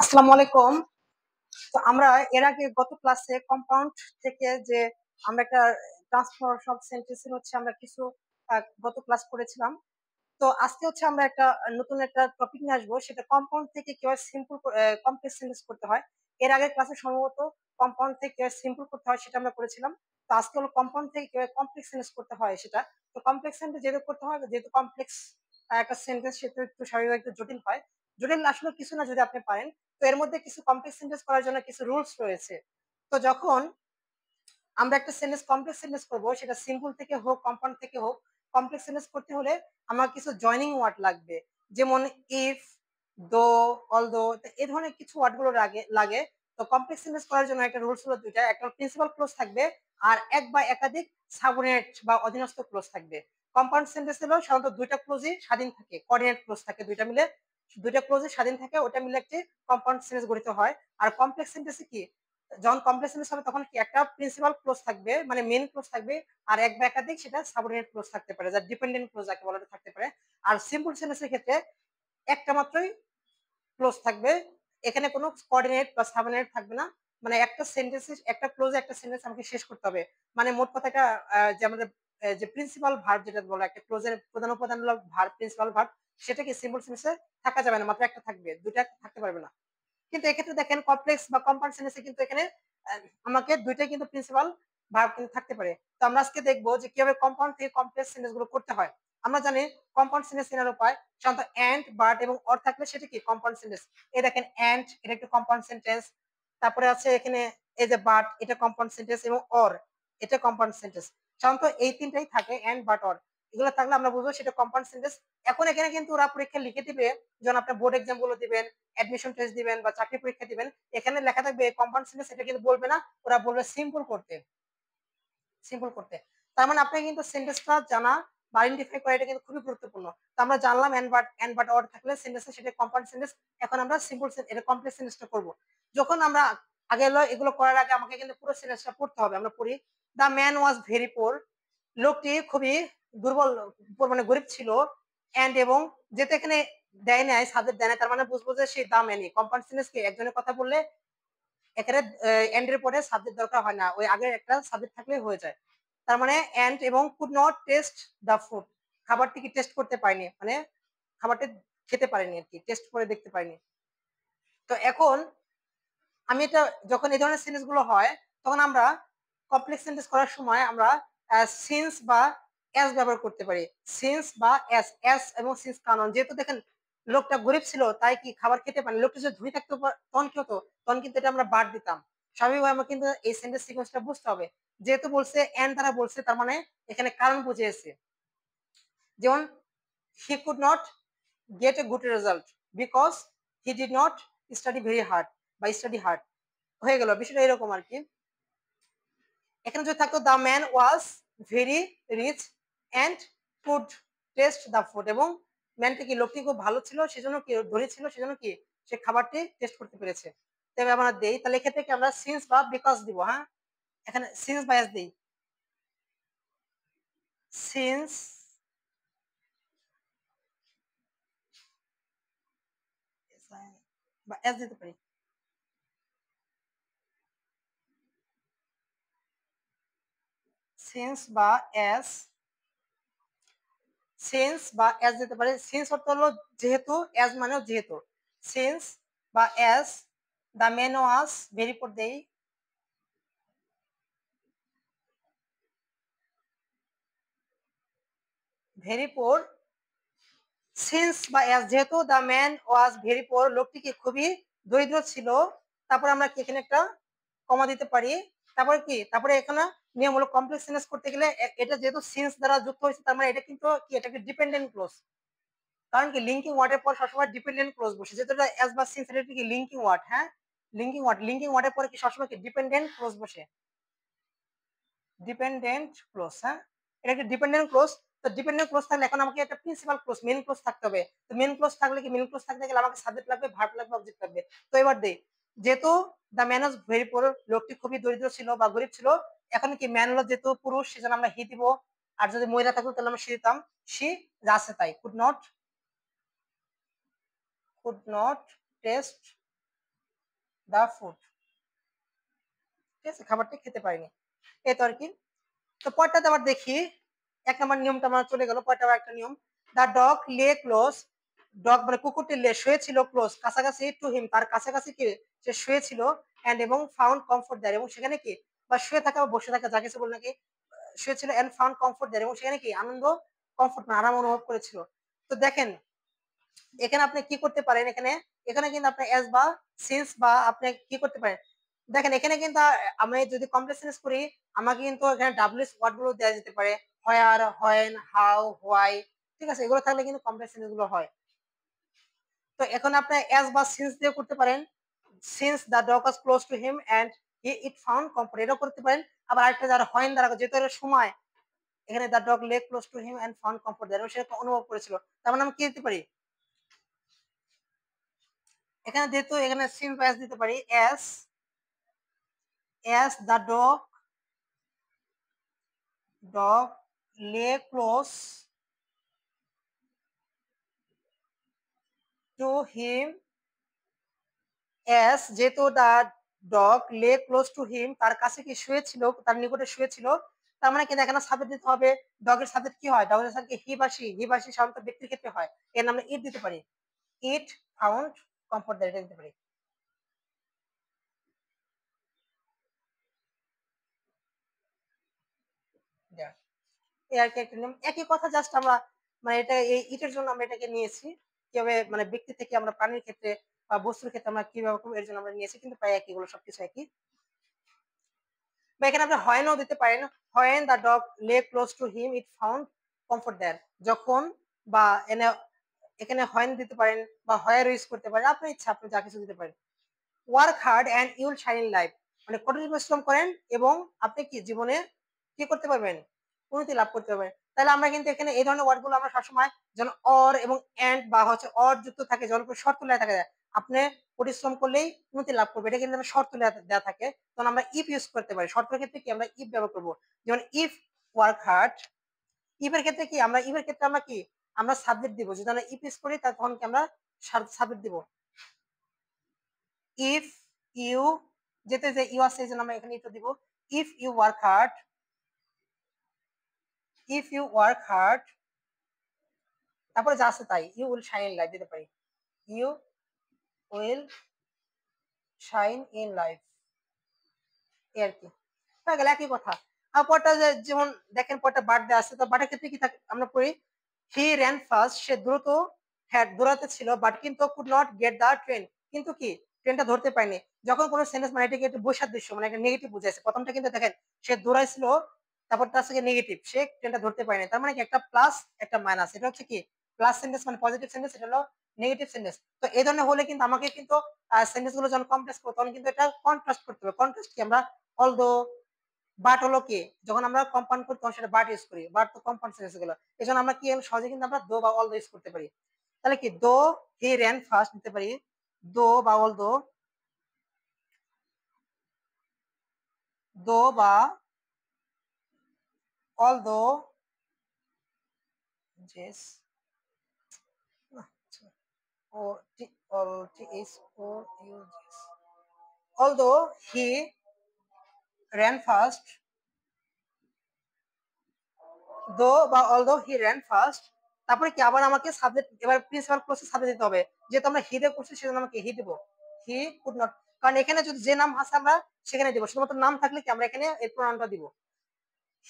আসসালামু আলাইকুম। তো আমরা এর আগে গত ক্লাসে কম্পাউন্ড থেকে যে আমরা একটা ট্রান্সফরমেশন অফ সেন্টেন্সের আমরা কিছু গত ক্লাস করেছিলাম। তো আজকে আমরা একটা নতুন একটা টপিক নিয়ে আসবো, সেটা কম্পাউন্ড থেকে কিভাবে সিম্পল কমপ্লেক্স সেন্টেন্স করতে হয়। এর আগের ক্লাসে সম্ভবত কম্পাউন্ড থেকে কিভাবে সিম্পল করতে হয় সেটা আমরা করেছিলাম। তো আজকে হলো কম্পাউন্ড থেকে কিভাবে কমপ্লেক্স সেন্টেন্স করতে হয় সেটা। তো কমপ্লেক্স সেন্টেন্স যেহেতু করতে হয়, যেহেতু কমপ্লেক্স একটা সেন্টেন্স, সেটা একটু স্বাভাবিক একটু জটিল হয়। জটিল আসলে কিছু না, যদি আপনি পারেন। তো এর মধ্যে কিছু কমপ্লেক্স সেন্টেন্স করার জন্য কিছু রুলস রয়েছে। তো যখন আমরা একটা সেন্টেন্স কমপ্লেক্স সেন্টেন্স করব, সেটা সিম্পল থেকে হোক কম্পাউন্ড থেকে হোক, কমপ্লেক্স সেন্টেন্স করতে হলে আমার কিছু জয়নিং ওয়ার্ড লাগবে। যেমন ইফ, দো, অলদো, এই ধরনের কিছু ওয়ার্ড গুলো লাগে। তো কমপ্লেক্স সেন্টেন্স করার জন্য একটা রুলস হলো দুইটা, একটা প্রিন্সিপাল ক্লোজ থাকবে, আর এক বা একাধিক সাবঅর্ডিনেট বা অধীনস্থ ক্লোজ থাকবে। কম্পাউন্ড সেন্টেন্স হলো সাধারণত দুইটা ক্লোজই স্বাধীন থাকে, কোঅর্ডিনেট ক্লোজ থাকে দুইটা মিলে, দুইটা ক্লোজে স্বাধীন থাকে, ওটা মিলে একটি কম্পাউন্ড সেন্টেন্স গঠিত হয়। আর কমপ্লেক্স সেন্টেন্সে কি, যখন কমপ্লেক্স সেন্টেন্স হবে তখন কি একটা প্রিন্সিপাল ক্লোজ থাকবে, মানে মেইন ক্লোজ থাকবে, আর এক বা একাধিক সেটা সাবঅর্ডিনেট ক্লোজ থাকতে পারে, যা ডিপেন্ডেন্ট ক্লোজ যাকে বলা হয় থাকতে পারে। আর সিম্পল সেন্টেন্সের ক্ষেত্রে একটা মাত্রই ক্লোজ থাকবে, এখানে কোনো কোঅর্ডিনেট বা সাবঅর্ডিনেট থাকবে না। মানে একটা সেন্টেন্সে একটা ক্লোজে একটা সেন্টেন্স আমাকে শেষ করতে হবে। মানে মোট কথাটা, যে আমাদের যে প্রিন্সিপাল ভার্ব যেটা বলা, একটা ক্লোজের প্রধান উপাদান হলো ভার্ব, প্রিন্সিপাল ভার্ব, সেটা কি সিম্পল সেন্টেন্সে থাকা যাবে না, মাত্র একটা থাকবে, দুইটা থাকতে পারবে না। কিন্তু এক্ষেত্রে দেখেন কমপ্লেক্স বা কম্পাউন্ড সেন্টেন্সে কিন্তু এখানে আমাকে দুইটাই কিন্তু প্রিন্সিপাল ভার্ব কিন্তু থাকতে পারে। তো আমরা আজকে দেখবো যে কিভাবে কম্পাউন্ড থেকে কমপ্লেক্স সেন্টেন্স গুলো করতে হয়। আমরা জানি কম্পাউন্ড সেন্টেন্স চেনার উপায় সাধারণত এন্ড, বাট এবং অর থাকলে সেটা কি কম্পাউন্ড সেন্টেন্স। এই দেখেন এন্ড, এটা একটা কম্পাউন্ড সেন্টেন্স। তারপরে আছে এখানে এই যে বাট, এটা কম্পাউন্ড সেন্টেন্স, এবং অর, এটা কম্পাউন্ড সেন্টেন্স। সাধারণত এই তিনটাই থাকে, এন্ড, বাট, অর, এগুলো থাকলে আমরা বুঝবো সেটা কম্পাউন্ড সেন্টেন্স। এখন এখানে কিন্তু ওরা পরীক্ষা লিখে দিবে, যখন আপনি বোর্ড এক্সাম গুলো দিবেন, অ্যাডমিশন টেস্ট দিবেন বা চাকরি পরীক্ষা দিবেন, এখানে লেখা থাকবে কম্পাউন্ড সেন্টেন্স, এটা কিন্তু বলবে না, ওরা বলবে সিম্পল করতে, সিম্পল করতে। তার মানে আপনাকে কিন্তু সেন্টেন্সটা জানা বা আইডেন্টিফাই করা, এটা কিন্তু খুবই গুরুত্বপূর্ণ। তো আমরা জানলাম এন্ড বাট অর থাকলে সেন্টেন্স, সেটা কম্পাউন্ড সেন্টেন্স। এখন আমরা সিম্পল এটা কমপ্লেক্স সেন্টেন্সটা করব। যখন আমরা আগে এগুলো করার আগে আমাকে কিন্তু পুরো সেন্টেন্সটা পড়তে হবে। আমরা পড়ি, the man was very poor, লোকটি খুবই দুর্বল, মানে গরিব ছিল। এন্ড এবং, যেটা এখানে দেয় নাই, সাবজেক্ট দেয় নাই, তার মানে বুঝবো যে সেই দাম এনি। কম্পাউন্ড সেন্টেন্স কি, একজনের কথা বললে এখানে এন্ড এর পরে সাবজেক্ট দরকার হয় না, ওই আগে একটা সাবজেক্ট থাকলেই হয়ে যায়। তার মানে এন্ড এবং could not test the food, খাবারটি কি টেস্ট করতে পারেনি, মানে খাবারটি খেতে পারেনি আর কি, টেস্ট করে দেখতে পারেনি। তো এখন আমি এটা, যখন এই ধরনের সেন্টেন্স গুলো হয়, তখন আমরা কমপ্লেক্স সেন্টেন্স করার সময় আমরা সিন্স বা এস ব্যবহার করতে পারি। সিন্স বা এস, এস এবং সিন্স কারণ, যেহেতু দেখেন লোকটা গরিব ছিল তাই কি খাবার খেতে পারেনি, লোকটা যদি ধনী থাকতো তখন কি হতো, তখন কিন্তু এটা আমরা বাদ দিতাম। স্বাভাবিকভাবে আমার কিন্তু এই সেন্টেন্স সিকোয়েন্সটা বুঝতে হবে। যেহেতু বলছে এন্ড দ্বারা বলছে, তার মানে এখানে কারণ বুঝিয়েছে। যেমন he could not get a good result because he did not study very hard বা স্টাডি হার্ড, হয়ে গেল বিষয়টা এরকম আর কি। এখানে যদি থাকতো the man was very rich and could taste the food, এবং ম্যানটি কি, লোকটি খুব ভালো ছিল সেজন্য কি, ধনী ছিল সেজন্য কি, সে খাবারটি টেস্ট করতে পেরেছে। তবে আমরা দেই, তাহলে এক্ষেত্রে কি আমরা সিন্স বা বিকজ দিব। হ্যাঁ, এখানে সিন্স বা এস দিই, সিন্স বা এস দিতে পারি, সিন্স বা এস, সিন্স বা এস দিতে পারি। সিন্স অর্থ হলো যেহেতু, এস মানেও যেহেতু, সিন্স বা S the man was very poor দেই, ভেরি পোর, সিন্স বা এস যেহেতু the man was very poor, লোকটি কি খুবই দরিদ্র ছিল। তারপর আমরা কি এখানে একটা কমা দিতে পারি। তারপরে কি, তারপরে এখানে নিয়ম হলো কমপ্লেক্স সেন্টেন্স করতে গেলে এটা যেহেতু সিন্স দ্বারা যুক্ত হয়েছে, তার মানে এটা কিন্তু কি, এটা কি ডিপেন্ডেন্ট ক্লোজ। কারণ কি, লিঙ্কিং ওয়ার্ডের পর সবসময় ডিপেন্ডেন্ট ক্লোজ বসে, যেহেতু এটা এস বা সিন্স, এটা কি লিঙ্কিং ওয়ার্ড। হ্যাঁ, লিঙ্কিং ওয়ার্ডের পরে কি সবসময় কি ডিপেন্ডেন্ট ক্লোজ বসে, ডিপেন্ডেন্ট ক্লোজ। হ্যাঁ, এটা একটা ডিপেন্ডেন্ট ক্লোজ। তো ডিপেন্ডেন্ট ক্লোজ থাকলে এখন আমাকে একটা প্রিন্সিপাল ক্লোজ, মেন ক্লোজ থাকতে হবে। তো মেন ক্লোজ থাকলে কি, মেন ক্লোজ থাকতে গেলে আমাকে সাবজেক্ট লাগবে, ভার্ব লাগবে, অবজেক্ট লাগবে। তো এবার দেই, যেহেতু the man was very poor, লোকটি খুবই দরিদ্র ছিল বা গরিব ছিল, এখন কি ম্যান হলো যেহেতু পুরুষ, সেজন্য আমরা হি দিব। আর যদি মহিলা থাকতো তাহলে আমরা সি দিতাম, সি, যা আছে তাই। Could not test the food, ঠিক আছে, খাবারটা খেতে পারেনি, এই তো আর কি। তো পরটাতে আবার দেখি, 1 নম্বর নিয়মটা আমার চলে গেল, পরটা আবার একটা নিয়ম। The dog lay close, dog মানে কুকুরটি লে শুয়েছিল ক্লোজ কাছাকাছি টু হিম, তার কাছাকাছি কি সে শুয়েছিল, এন্ড এবং ফাউন্ড কমফোর্ট দেয়, এবং সেখানে কি বা শুয়ে থাকা বা বসে থাকা যা কিছু বল নাকি, শুয়েছিল এন্ড ফাউন্ড কমফোর্ট দেয়, এবং সেখানে কি আনন্দ কমফোর্ট মানে আরাম অনুভব করেছিল। তো দেখেন এখানে আপনি কি করতে পারেন, এখানে এখানে কিন্তু আপনি এস বা সিন্স বা আপনি কি করতে পারেন, দেখেন এখানে কিন্তু আমি যদি কমপ্লেক্স সেন্স করি আমাকে কিন্তু এখানে ডাব্লিউএস ওয়ার্ড গুলো দেওয়া যেতে পারে, হোয়ার, হোয়েন, হাউ, হোয়াই, ঠিক আছে, এগুলো থাকলে কিন্তু কমপ্লেক্স সেন্স গুলো হয়। তো এখন আপনি এস বা সিন্স দিয়ে করতে পারেন, since the dog was close to him and he it found comfort, এটাও করতে পারেন। আবার আরেকটা যারা হোয়েন দ্বারা, যেহেতু এর সময় এখানে the dog lay close to him and found comfort দেয়, সেটা অনুভব করেছিল, তার মানে আমি কি দিতে পারি, এখানে যেহেতু এখানে সিন বা এস দিতে পারি, S S the dog lay close to him, S যেহেতু the dog lay close to হিম তার কাছে কি শুয়েছিল, তার নিকটে শুয়েছিল, তার মানে কিন্তু এখানে সাবজেক্ট দিতে হবে, ডগের সাবজেক্ট কি হয়, ডগের সাবজেক্ট হি বা সি, হি বা সি সাধারণত ব্যক্তির ক্ষেত্রে হয়, এর নামে ইট দিতে পারি, ইট ফাউন্ড কমফোর্ট দ্যাট, এটা দিতে পারি। এই আর কি একটা নিয়ম, একই কথা, জাস্ট আমরা মানে এটা এই ইটের জন্য আমরা এটাকে নিয়েছি, কিভাবে মানে ব্যক্তি থেকে আমরা প্রাণীর ক্ষেত্রে বা বস্তুর ক্ষেত্রে আমরা কিভাবে করবো এর জন্য আমরা নিয়েছি, কিন্তু প্রায় একই, গুলো সবকিছু একই। বা এখানে আপনি হোয়েনও দিতে পারেন, when the dog lay close to him it found comfort there, যখন, বা এনে এখানে হোয়েন দিতে পারেন বা হোয়ার ইউজ করতে পারেন, আপনার ইচ্ছা, আপনি যা কিছু দিতে পারেন। Work hard and you'll shine in life, মানে কঠোর পরিশ্রম করেন এবং আপনি কি জীবনে কি করতে পারবেন, উন্নতি লাভ করতে পারবেন। তাহলে আমরা কিন্তু এখানে এই ধরনের ওয়ার্ড গুলো আমরা সবসময় যেন অর এবং এন্ড বা হচ্ছে অর যুক্ত থাকে, যেন শর্ত লেখা থাকে, আপনি পরিশ্রম করলেই উন্নতি লাভ করবে, এটা কিন্তু আমরা শর্ত দেওয়া থাকে, তখন আমরা ইফ ইউজ করতে পারি, শর্তের ক্ষেত্রে কি আমরা ইফ ব্যবহার করবো, যেমন ইফ ওয়ার্ক হার্ড, ইফের ক্ষেত্রে কি আমরা ইফের ক্ষেত্রে আমরা কি আমরা সাবজেক্ট দিব, যদি আমরা ইফ ইউজ করি তখন কি আমরা সাবজেক্ট দিব, ইফ ইউ, যেতে যে ইউ আছে এই জন্য আমরা এখানে ইফ দিব, if you work hard, if you work hard, তারপরে যা আছে তাই, you will shine in life দিতে পারি, you will shine in life, এই আর কি, হয়ে গেল একই কথা। আর পরটা যেমন দেখেন পরটা বার্থডে আছে, তো বার্থডে ক্ষেত্রে কি থাকে আমরা পড়ি, হি র্যান ফার্স্ট, সে দ্রুত হ্যাঁ দৌড়াতে ছিল, বাট কিন্তু could not get the train, কিন্তু কি ট্রেনটা ধরতে পারেনি। যখন কোনো সেন্টেন্স মানে এটাকে একটু বৈসার দৃশ্য মানে একটা নেগেটিভ বুঝাইছে, প্রথমটা কিন্তু দেখেন সে দৌড়াইছিল, তারপর তার থেকে নেগেটিভ, সে ট্রেনটা ধরতে পারেনি, তার মানে কি একটা প্লাস একটা মাইনাস, এটা হচ্ছে কি প্লাস সেন্টেন্স মানে পজিটিভ সেন্টেন্স, এটা হলো নেগেটিভ সেন্টেন্স। তো এই ধরনের হলে কিন্তু আমাকে কিন্তু সেন্টেন্স গুলো যখন কমপ্লেক্স করবো তখন কিন্তু এটা কন্ট্রাস্ট করতে হবে, কন্ট্রাস্ট কি আমরা অলদো, বাট হলো কি যখন আমরা কম্পাউন্ড করি তখন সেটা বাট ইউজ করি, বাট তো কম্পাউন্ড সেন্স গুলো, এই জন্য আমরা কি সহজে কিন্তু আমরা দো বা অল দো ইউজ করতে পারি। তাহলে কি দো হি র্যান ফার্স্ট নিতে পারি, দো বা অল দো, দো বা অল দো, জেস, ও টি, অল টি এস ও ইউ জেস, although he ran first, though বা অলদো হি র্যান ফার্স্ট, তারপরে কি আবার আমাকে সাবজেক্ট এবার প্রিন্সিপাল ক্লোজে সাবজেক্ট দিতে হবে, যেহেতু আমরা হি দিয়ে করছি সেজন্য আমাকে হি দিব, হি কুড নট, কারণ এখানে যদি যে নাম আছে আমরা সেখানে দিব, শুধুমাত্র নাম থাকলে কি আমরা এখানে এর প্রণামটা দিব,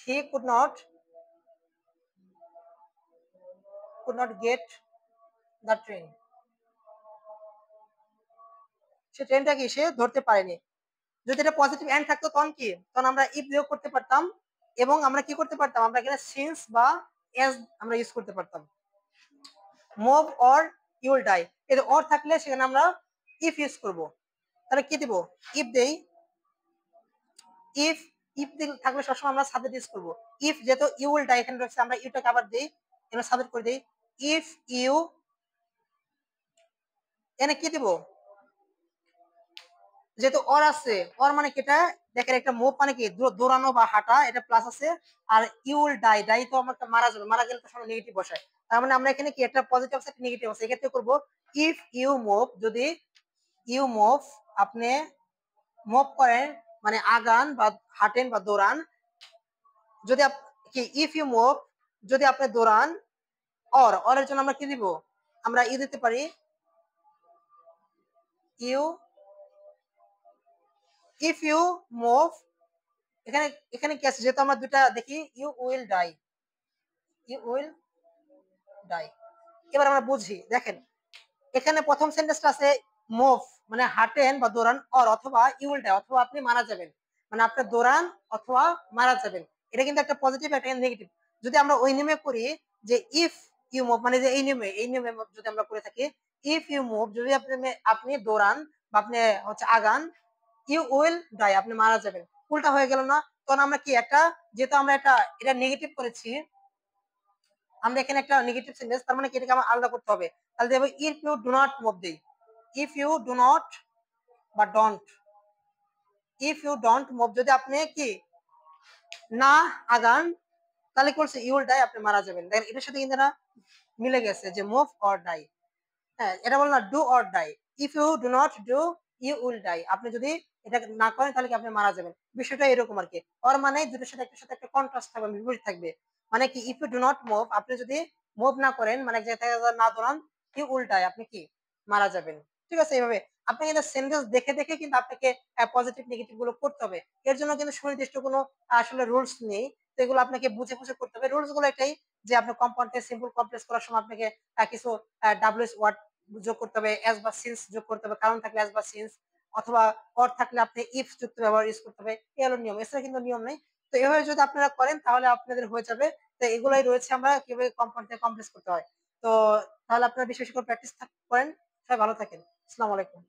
he could not get the train, সে ট্রেনটা কি সে ধরতে পারেনি। যদি এটা পজিটিভ এন্ড থাকতো তখন কি তখন আমরা ইফ বিয়োগ করতে পারতাম, এবং আমরা কি করতে পারতাম আমরা এখানে সিন্স বা এস আমরা ইউজ করতে পারতাম, মুভ অর ইউল ডাই, এর অর থাকলে সেখানে আমরা ইফ ইউজ করব, তাহলে কি দিব, ইফ দেই, ইফ ইফ থাকলে সবসময় আমরা সাবজেক্ট ইউজ করব, ইফ যেহেতু ইউ উইল ডাই এখানে রয়েছে আমরা ইউটাকে আবার দেই, এবার সাবজেক্ট করে দেই, ইফ ইউ, এনে কি দিব, যেহেতু অর আছে, অর মানে কি এটা দেখেন একটা মুভ মানে কি দৌড়ানো বা হাঁটা, এটা প্লাস আছে, are you will die, die তো আমার মারা যাবে, মারা গেলে তো সব নেগেটিভ বসায়, তার মানে আমরা এখানে কি একটা পজিটিভ আছে একটা নেগেটিভ আছে, এক্ষেত্রে করবো ইফ ইউ মুভ, যদি ইউ মুভ আপনি মুভ করেন মানে আগান বা হাঁটেন বা দৌড়ান, যদি কি ইফ ইউ মুভ যদি আপনি দৌড়ান, অর এর জন্য আমরা কি দিব, আমরা দিতে পারি ইউ, ইফ ইউ মুভ, এখানে এখানে কি আছে, যেহেতু আমরা দুটা দেখি, you will die, you will die. এবার আমরা বুঝি, দেখেন এখানে প্রথম সেন্টেন্সটা আছে মুভ মানে হাঁটেন বা দৌড়ান, অথবা ইউ উইল ডাই অথবা আপনি মারা যাবেন, মানে আপনি দৌড়ান অথবা মারা যাবেন। এটা কিন্তু একটা পজিটিভ একটা নেগেটিভ। যদি আমরা ওই নিয়মে করি যে ইফ ইউ মুভ মানে যে এই নিয়মে যদি আমরা করে থাকি, ইফ ইউ মুভ যদি আপনি আপনি দৌড়ান বা আপনি হচ্ছে আগান, ইউ উইল ডাই আপনি মারা যাবেন। উল্টা হয়ে গেল না? তখন আমরা কি একটা, যেহেতু আমরা এটা নেগেটিভ করেছি, আমরা এখানে একটা নেগেটিভ সেন্টেন্স, তার মানে কি এটাকে আমার আলাদা করতে হবে। তাহলে দেব if you do not move দেই, ইফ ইউ ডু নট বা don't, if you don't move যদি আপনি কি না আগান, তাহলে কি বলছে ইউ উইল ডাই আপনি মারা যাবেন। দেখেন এটার সাথে কিন্তু এটা মিলে গেছে যে মুভ অর ডাই। হ্যাঁ, এটা বল না do or die, if you do not do you will die, আপনি যদি এটা না করেন তাহলে কি আপনি মারা যাবেন। বিষয়টা এরকম আর কি। ওর মানে দুটোর সাথে একটা কন্ট্রাস্ট থাকবে, বিপরীত থাকবে। মানে কি if you do not move আপনি যদি মুভ না করেন মানে এক জায়গা থেকে না দৌড়ান, ইউ উইল ডাই আপনি কি মারা যাবেন। ঠিক আছে, এইভাবে আপনি কিন্তু সেন্টেন্স দেখে দেখে কিন্তু আপনাকে পজিটিভ নেগেটিভ গুলো করতে হবে। এর জন্য কিন্তু সুনির্দিষ্ট কোনো আসলে রুলস নেই, তো এগুলো আপনাকে বুঝে বুঝে করতে হবে। রুলস গুলো এটাই যে আপনি কম্পাউন্ডে সিম্পল কমপ্লেক্স করার সময় আপনাকে কিছু ডাব্লিউএস ওয়ার্ড যোগ করতে হবে, অ্যাজ বা সিন্স যোগ করতে হবে, কারণ থাকলে অ্যাজ বা সিন্স, অথবা অর থাকলে আপনি ইফ যুক্ত ব্যবহার ইউজ করতে হবে। এই হলো নিয়ম, এছাড়া কিন্তু নিয়ম নেই। তো এভাবে যদি আপনারা করেন তাহলে আপনাদের হয়ে যাবে। তো এগুলাই রয়েছে আমরা কিভাবে কম্পাউন্ড থেকে কমপ্লেক্স করতে হয়। তো তাহলে আপনারা বেশি বেশি করে প্র্যাকটিস করেন। সবাই ভালো থাকেন। আসসালামু আলাইকুম।